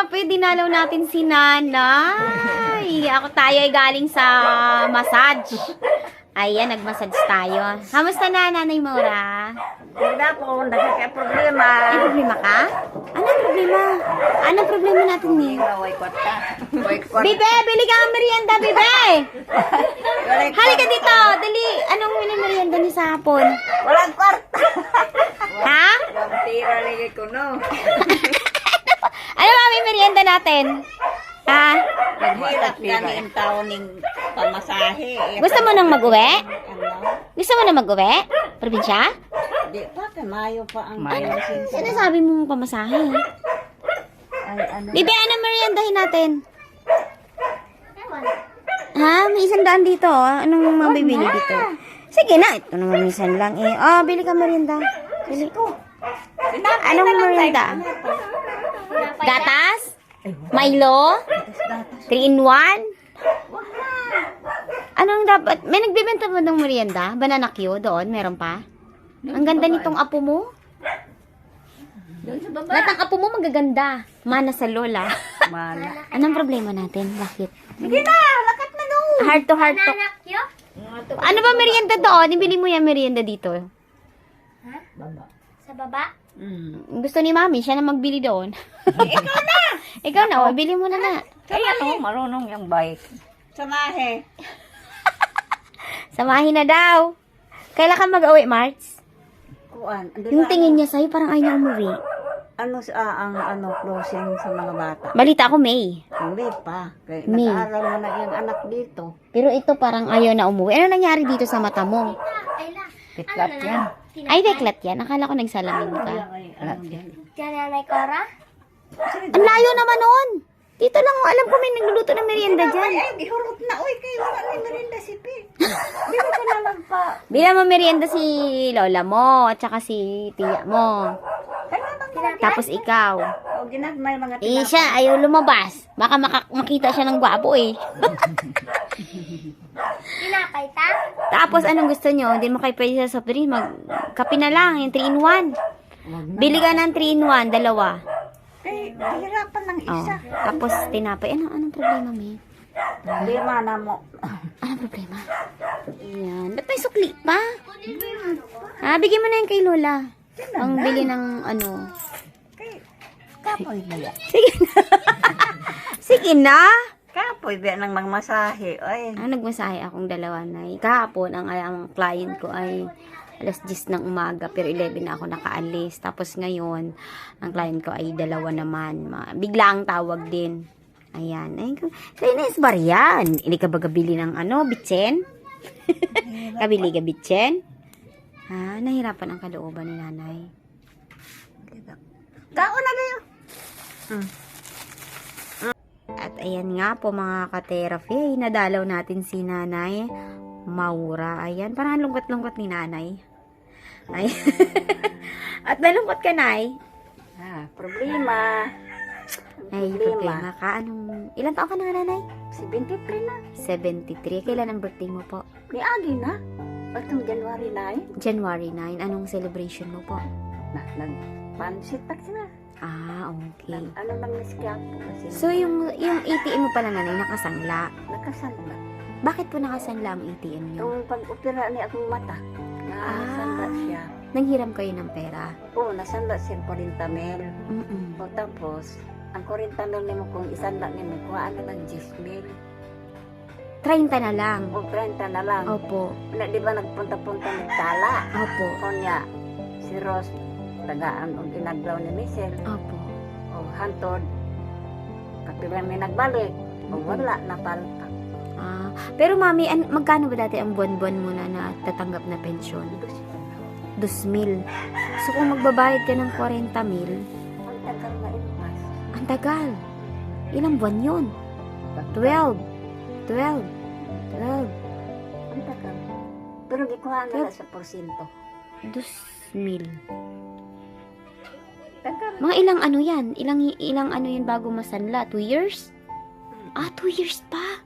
kape, dinalaw natin si Nanay. Tayo ay galing sa massage. Ayan, nag-massage tayo. Kamusta na, Nanay Maura? Wala po, nagkakaproblema. May problema ka? Anong problema? Anong problema natin, May? Waykot ka. Bibe, bili ka ng merienda, Bibe! Halika dito, dali. Anong merienda niyo sa hapon? Walang kwarta. Ha? Walang tira lagi ko, no? Ano ba may merienda natin? Ha? Naghirap kami ang taon ng pamasahe. Gusto mo nang mag-uwi? Ano? Gusto mo nang mag-uwi? Probinsya? Di pa, Mayo pa ang Sinasabi mo pamasahe. Ay, ano? Bibe, anong meriendahin natin? Ha? May 100 dito. Oh. Anong mabibili dito? Sige na. Ito naman minsan lang eh. Oh, bili ka merienda. Bili ko. Anong merienda? Gatas? Milo? 3 in 1? Anong dapat? May nagbibenta ba ng merienda? Banana Q doon? Meron pa? Ang ganda nitong apo mo. Lahat ng apo mo magaganda. Mana sa lola. Mana. Anong problema natin? Bakit? Sige na, lakat na no. Heart to heart to. Ano ba merienda doon? Ibili mo yan merienda dito. Baba. Sa baba? Gusto ni mami, siya na magbili doon. Ikaw na. Ikaw na, bili mo na na. Ay, ano, marunong yung bike. Samahe. Samahin na daw. Kailan ka mag-uwi, Marts? Kuan. Yung tingin niya sa'yo, parang ayaw niya umuwi. Ano ang closing sa mga bata? Balita ko, May. Hindi pa. Kaya May. nag-aaral mo na yung anak dito. Pero ito parang ayaw na umuwi. Ano nangyari dito sa mata mo? Pitlat yan. Ay, deklat yan. Akala ko nagsalamin ka. Alam yan. Diyan Nanay Cora? Ang layo naman noon. Dito lang, alam ko may nagluluto ng merienda dyan. Ay, gihurot na. Uy, kayo wala ni merinda si Pi. Bili ka na lang pa. Bila mo merienda si lola mo, at saka si tiya mo. Tapos ikaw. O, ginagmay mga Eh, siya, ayaw lumabas. Baka makita siya ng gwapo eh. Tinapay ta? Tapos, anong gusto nyo? Hindi mo kayo pwede sa soft drink. Kape na lang, yung 3 in 1. Bili ka ng 3 in 1, dalawa. Eh, mahirapan ng Oh. isa. Tapos, tinapay. Anong problema, May? Lima na mo. Anong problema? Ayan. Ba't may sukli pa? Bigyan mo na yung kay Lola. Ang bili ng ano. Kapoy na yan. Sige na. Sige na. Kapoy ba ng magmasahe? Ay, Nagmasahe akong dalawa na. Kahapon, ang client ko ay alas 10 ng umaga, pero 11 na ako nakaalis. Tapos ngayon, ang client ko ay dalawa naman. Bigla ang tawag din. Ayan. Sa Ines Barian. Hindi ka ba gabili ng bitsen? Kabili ka bitsen? Nahirapan ang kalooban ni nanay. kao na kayo. At ayan nga po mga ka-therapy, nadalaw natin si Nanay Maura. Ayan, parang lungkot-lungkot ni Nanay. Ay. At nalungkot ka, Nay? Problema. Ay, problema ka. Ilan taon ka na, Nanay? 73 na. 73. Kailan ang birthday mo po? Ni Agi na. Batong January 9. January 9. Anong celebration mo po? Nagpansit pa sila. Okay. Ano nang niskyapo kasi. So, yung ATM mo pala, Nanay, nakasangla. Nakasanla. Bakit po nakasangla ang ATM niyo? Yung pag-opera ni akong mata. Nasanla siya. Nanghiram kayo ng pera? Oo, nasanla siya 40 mil. Mm-mm. O tapos, ang 40 mil nimo kung isanla nimo, kuha na ng 10 mil. 30 na lang. O 30 na lang. Opo. Na, di ba nagpunta-punta ng tala? Opo. Konya, si Ross, tagaan o ginaglaw ni Michelle. Opo. O hantod, kapila may nagbalik. O wala, napalta. Pero mami, magkano ba dati ang buwan-buwan mo na tatanggap na pensyon? 2,000. So kung magbabayad ka ng 40 mil, Ang tagal na imas. ang tagal. Ilang buwan yun? 12. 12. Ang tagal. Pero gikuha na lang sa porsyento. 2,000. Tagal. Mga ilang ano yan? Ilang ano yan bago masanla? 2 years? 2 years pa.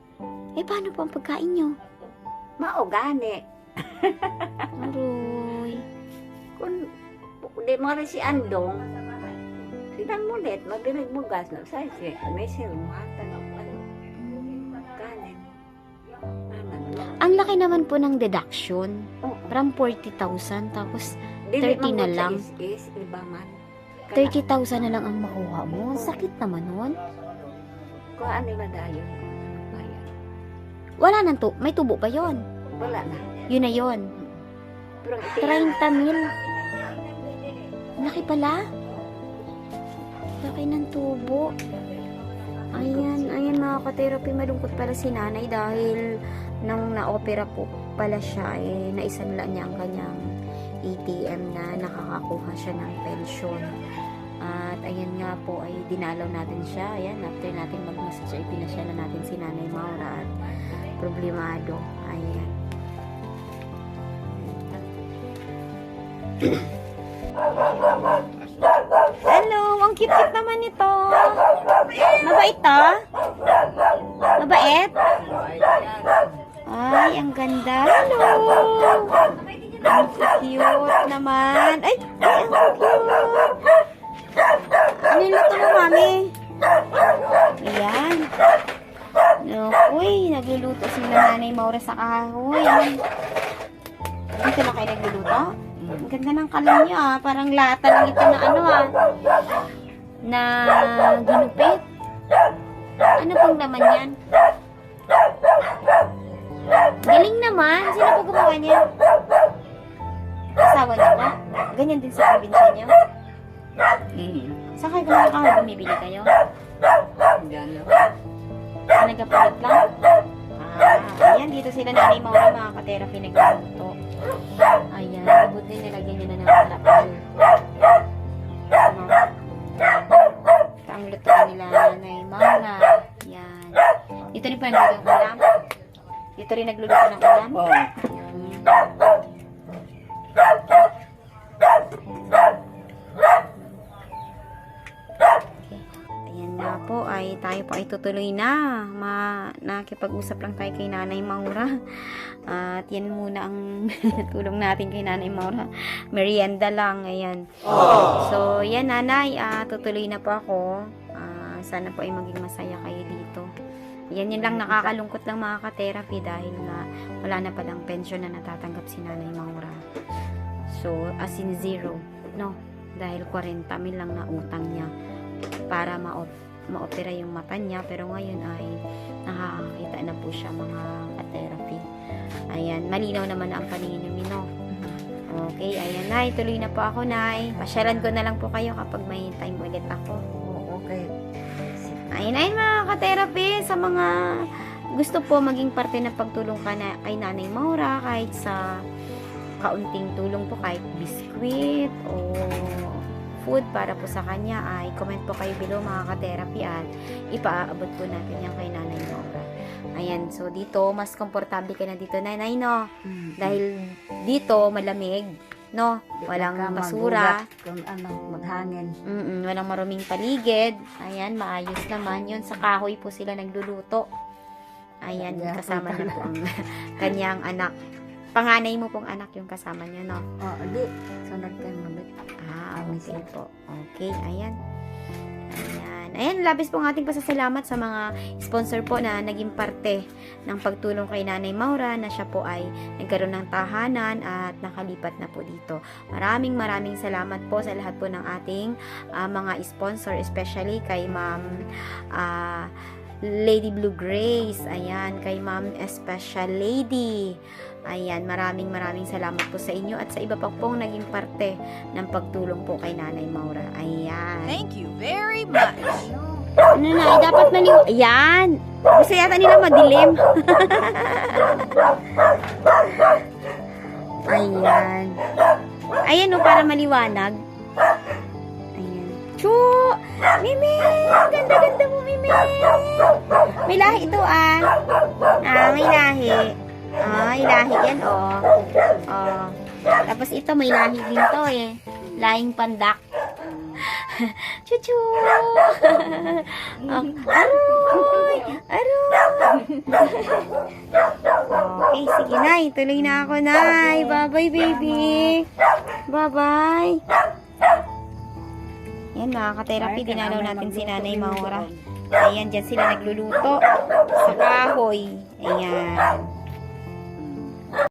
Paano po ang pagkain nyo? Maugani. Aroy. Kung di mo rin si Andong, si Tinan mo ulit, magdirig mo gas na sa isip. May silumatan o ano. Kanin. Ang laki naman po ng deduction. Oh. Parang 40,000 tapos Dili 30 na man lang. sa is, iba man. 30,000 na lang ang makuha mo. Ang sakit naman nun. Kuhaan nila dayon. Bayan. Wala nang may tubo pa yon. Wala na. Yun na yon. Pero 30 mil. Laki pala. Laki ng tubo. Ayan, ayan mga ka-therapy, malungkot pala si nanay dahil nang na-opera po pala siya, naisanla niya ang kanyang ATM na nakakakuha siya ng pension. At ayan nga po, ay dinalaw natin siya. Ayan, after natin mag-message, ay pinasya na natin si Nanay Maura at problemado. Ayan. Hello, ang cute-cute naman nito. Mabait to? Mabait? Ay, ang ganda. Hello. Ang cute naman. Ay, ang cute. Ano yung luto mo, mami? Ayan. Uy, nagluluto si Nanay Maura sa kahoy. Dito na kayo nagluluto? Ang ganda ng kalan niya, ah. Parang lata lang ito na ano, ah. Na ginupit. Ano pong laman yan? Galing naman. Sino po gumawa niya? Asawa niyo ba? Ganyan din sa probinsya niyo? Saan kayo kumakain? Bumibili kayo? Nagkapalit lang? Ayan, dito sila Nanay Maura, mga ka-therapy, nagluluto. Ayan, buti nilagyan niya na ng kalapal. Ito ang luto nila Nanay Maura. Ayan. Dito rin pa nagluluto ng ulam? Dito rin nagluluto ng ulam? Oo. Ayan na po, ay tayo po ay tutuloy na. Nakipag-usap lang tayo kay Nanay Maura. At yan muna ang tulong natin kay Nanay Maura. Merienda lang, ayan. So, yan Nanay, tutuloy na po ako. Sana po ay maging masaya kayo dito. Yan yun lang, nakakalungkot lang mga ka-therapy dahil nga wala na palang pension na natatanggap si Nanay Maura. So, as in zero, no? Dahil 40 mil lang na utang niya para ma-opera yung mata niya, pero ngayon ay nakakakita na po siya mga ka-therapy. Ayan, malinaw naman na ang paningin niyo, no? Okay, ayan Nay, tuloy na po ako Nay. Pasyalan ko na lang po kayo kapag may time ulit ako. Okay. Ayun mga ka-therapy, sa mga gusto po maging parte na pagtulong kay Nanay Maura, kahit sa kaunting tulong po, kahit biskwit o food para po sa kanya, ay comment po kayo below mga ka-therapy at ipaabot po natin yan kay Nanay Maura. Ayan, so dito, mas komportable ka na dito, Nanay, no? Dahil dito, malamig, no? Walang basura. Kung ano, maghangin. Walang maruming paligid. Ayan, maayos naman yun. Sa kahoy po sila nagluluto. Ayan, kasama na po ang kanyang anak. Panganay mo pong anak yung kasama niyo, no? Di. Sunod kayo mabit. Okay po. Okay, ayan. Ayan, labis pong ating pasasalamat sa mga sponsor po na naging parte ng pagtulong kay Nanay Maura na siya po ay nagkaroon ng tahanan at nakalipat na po dito. Maraming salamat po sa lahat po ng ating mga sponsor, especially kay Ma'am Lady Blue Grace. Ayan, kay Ma'am Special Lady. Ayan, maraming salamat po sa inyo at sa iba pa pong naging parte ng pagtulong po kay Nanay Maura. Ayan. Thank you very much. Ano na, dapat ayan. Gusto yata nila madilim. Ayan. Ayan o, para maliwanag. Ayan. Chu! Mimi! Ganda mo, Mimi! May lahi ito, may lahi. May lahi yan, Tapos ito, may lahi din to, lahing pandak. Chuchu! Aroy! Okay, sige, Nay. Tuloy na ako, Nay. Bye-bye, baby. Bye-bye. Yan mga ka-therapy, Ay, dinalaw kailangan natin si magluto Nanay din Maura. doon. Ayan, dyan sila nagluluto sa kahoy. Ayan.